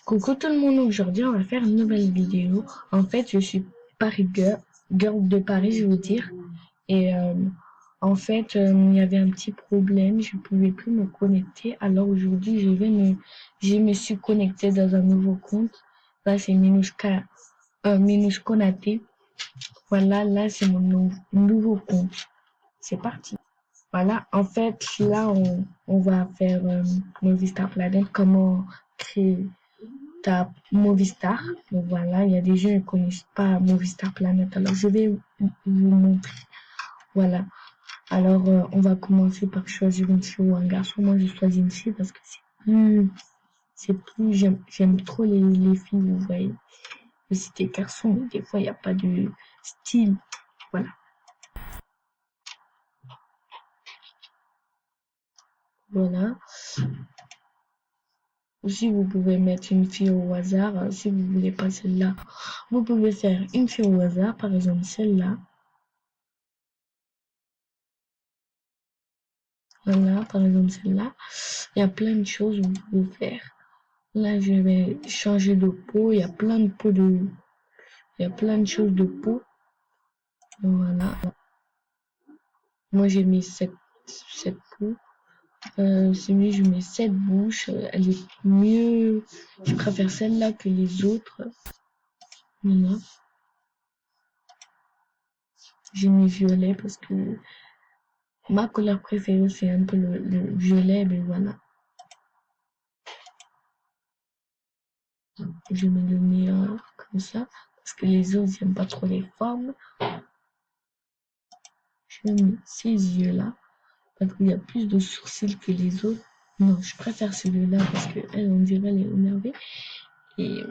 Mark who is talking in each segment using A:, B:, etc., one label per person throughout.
A: Coucou tout le monde, aujourd'hui on va faire une nouvelle vidéo. En fait, je suis Paris girl de Paris, je veux dire. Et en fait, il y avait un petit problème, je pouvais plus me connecter. Alors aujourd'hui, je me suis connectée dans un nouveau compte. Là, c'est Minouche Konaté. Voilà, là c'est mon nouveau compte. C'est parti. Voilà, en fait, là on va faire Movistar Planet, comment créer ta Movistar. Donc voilà, il y a des gens qui ne connaissent pas Movistar Planet. Alors je vais vous montrer. Voilà. Alors on va commencer par choisir une fille ou un garçon. Moi je choisis une fille parce que c'est plus j'aime trop les filles, vous voyez. Mais c'est des garçons, mais des fois il n'y a pas de style. Voilà. Voilà. Aussi, vous pouvez mettre une fille au hasard. Si vous voulez pas celle-là, vous pouvez faire une fille au hasard, par exemple celle-là. Voilà, par exemple celle-là. Il y a plein de choses que vous pouvez faire. Là, je vais changer de peau. Il y a plein de peaux il y a plein de choses de peau. Voilà. Moi, j'ai mis cette peau. C'est mieux, je mets cette bouche. Elle est mieux. Je préfère celle-là que les autres. Voilà. J'ai mis violet parce que ma couleur préférée, c'est un peu le violet, mais voilà. Je mets le meilleur comme ça, parce que les autres, j'aime pas trop les formes. Je mets ces yeux-là, parce qu'il y a plus de sourcils que les autres. Non, je préfère celui-là, parce que elle, on dirait, elle est énervée. Et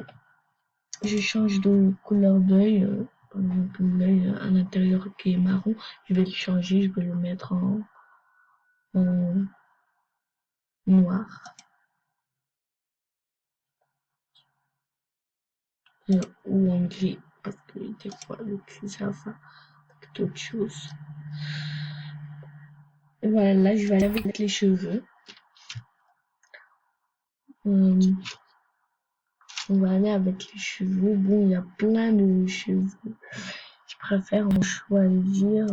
A: je change de couleur d'œil, par exemple, l'œil à l'intérieur qui est marron, je vais le changer, je vais le mettre en noir. Ou en gris, parce que des fois, le gris, ça va avec d'autres choses. Et voilà, là, je vais aller avec les cheveux. On va aller avec les cheveux. Bon, il y a plein de cheveux. Je préfère en choisir,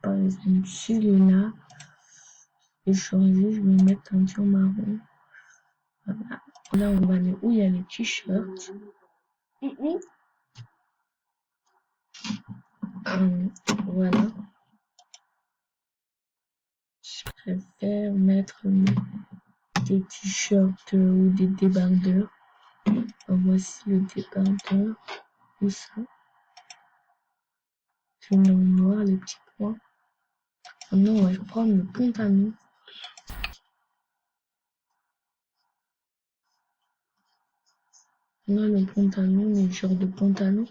A: par exemple, celui-là. Et changer, je vais mettre un teinture marron. Voilà. Là, on va aller où il y a les t-shirts. Voilà. Je préfère mettre des t-shirts ou des débardeurs. Voici le débardeur. Ou ça. Je mets en noir les petits points. Maintenant, on va prendre le pantalon. Là, le pantalon, le genre de pantalon.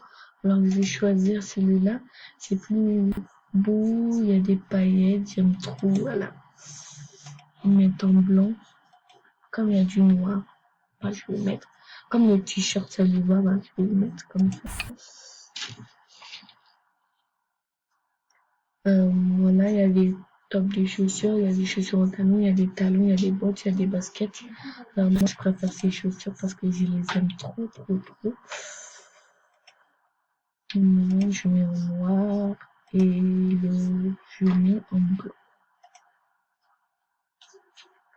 A: Alors, je vais choisir celui-là. C'est plus beau, il y a des paillettes, j'aime trop, voilà. On met en blanc. Comme il y a du noir, bah, je vais le mettre. Comme le t-shirt, ça lui va, bah, je vais le mettre comme ça. Voilà, il y a des tops de chaussures, il y a des chaussures en talons, il y a des talons, il y a des bottes, il y a des baskets. Alors, moi, je préfère ces chaussures parce que je les aime trop, trop, trop. Maintenant, je mets en noir et je mets en blanc.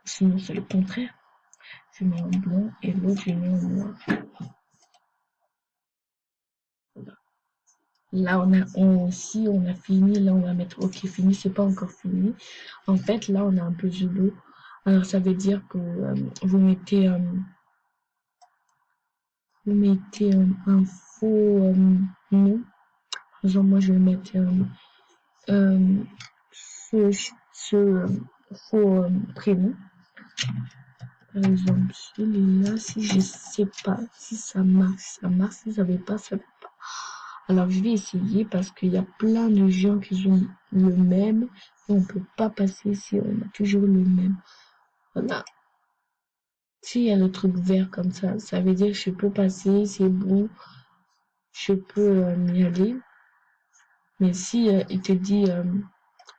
A: Sinon, c'est le contraire. Je mets en blanc et l'autre, je mets en noir. Voilà. Là, si on a fini, là, on va mettre OK, fini, c'est pas encore fini. En fait, là, on a un peu de l'eau. Alors, ça veut dire que vous mettez un faux nom. Par exemple, moi, je vais mettre ce faux prénom. Par exemple, celui-là, si je sais pas si ça marche, ça marche. Si ça ne veut pas, ça ne veut pas. Alors, je vais essayer parce qu'il y a plein de gens qui ont le même. Et on ne peut pas passer si on a toujours le même. Voilà. S'il y a le truc vert comme ça veut dire que je peux passer, c'est bon. Je peux y aller. Mais si il te dit,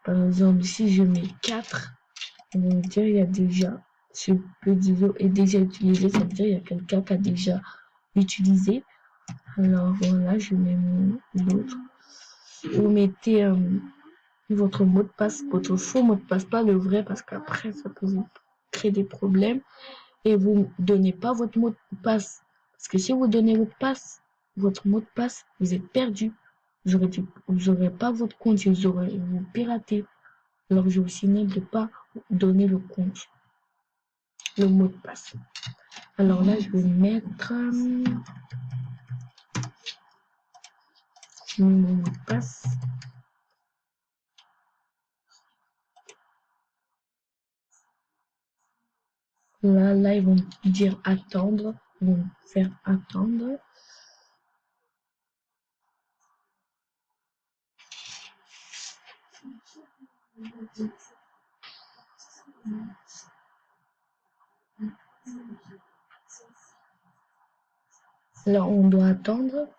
A: par exemple, si je mets 4, on va dire il y a déjà, ce petit est déjà utilisé, ça veut dire il y a quelqu'un qui a déjà utiliser. Alors voilà, je mets l'autre. Vous mettez votre mot de passe, votre faux mot de passe, pas le vrai, parce qu'après ça peut vous créer des problèmes. Et vous ne donnez pas votre mot de passe. Parce que si vous donnez votre mot de passe, vous êtes perdu. Vous n'aurez pas votre compte, vous aurez vous piraté. Alors je vous signale de ne pas donner le compte, le mot de passe. Alors là, je vais mettre mon mot de passe. Là, ils vont dire attendre. Ils vont faire attendre. Là, on doit attendre.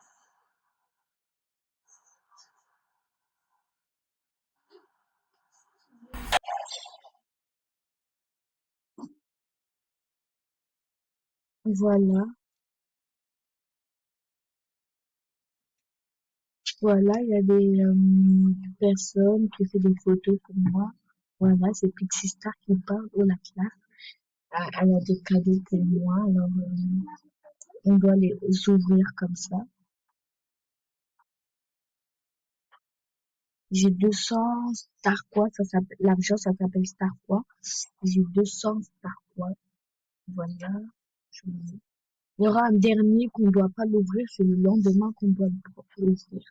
A: Voilà. Voilà, il y a des personnes qui font des photos pour moi. Voilà, c'est Pixie Star qui parle au la classe. Elle a des cadeaux pour moi, alors on doit les ouvrir comme ça. J'ai 200 Star quoi, l'argent ça s'appelle Star quoi. J'ai 200 Star quoi. Voilà. Il y aura un dernier qu'on ne doit pas l'ouvrir, c'est le lendemain qu'on doit l'ouvrir.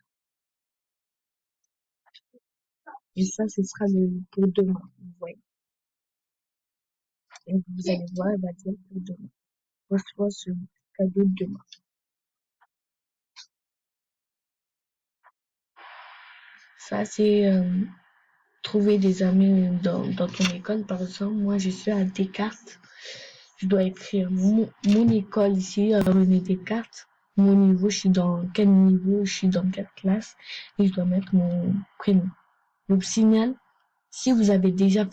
A: Et ça, ce sera pour demain. Vous voyez. Et vous allez voir, elle va dire pour demain. Reçois ce cadeau demain. Ça, c'est trouver des amis dans ton école. Par exemple, moi, je suis à Descartes. Je dois écrire mon école ici, René Descartes. Mon niveau, je suis dans quel niveau, je suis dans quelle classe. Et je dois mettre mon prénom. Je vous signale, si vous avez déjà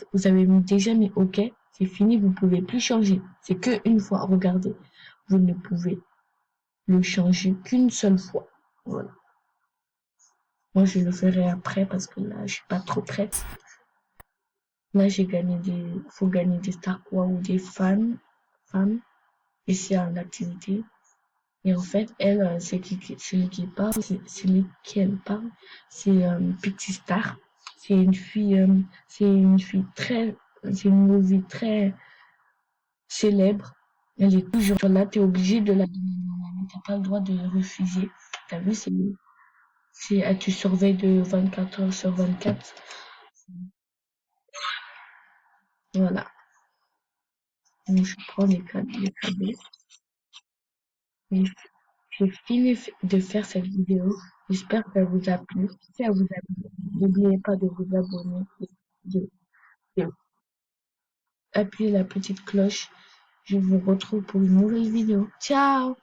A: mis OK, c'est fini, vous pouvez plus changer. C'est que une fois. Regardez, vous ne pouvez le changer qu'une seule fois. Voilà. Moi, je le ferai après parce que là, je suis pas trop prête. Là, faut gagner des Star Wars ou des femmes. Et c'est en activité. Et en fait, elle, celui qui parle, c'est celui qui elle parle, c'est Pixie Star. C'est une movie très célèbre. Elle est toujours là, t'es obligé de la donner. T'as pas le droit de refuser. T'as vu, tu surveilles de 24 heures sur 24. Voilà. Donc, je prends les cadeaux. Et j'ai fini de faire cette vidéo. J'espère qu'elle vous a plu. Si elle vous a plu, n'oubliez pas de vous abonner et de appuyer la petite cloche. Je vous retrouve pour une nouvelle vidéo. Ciao!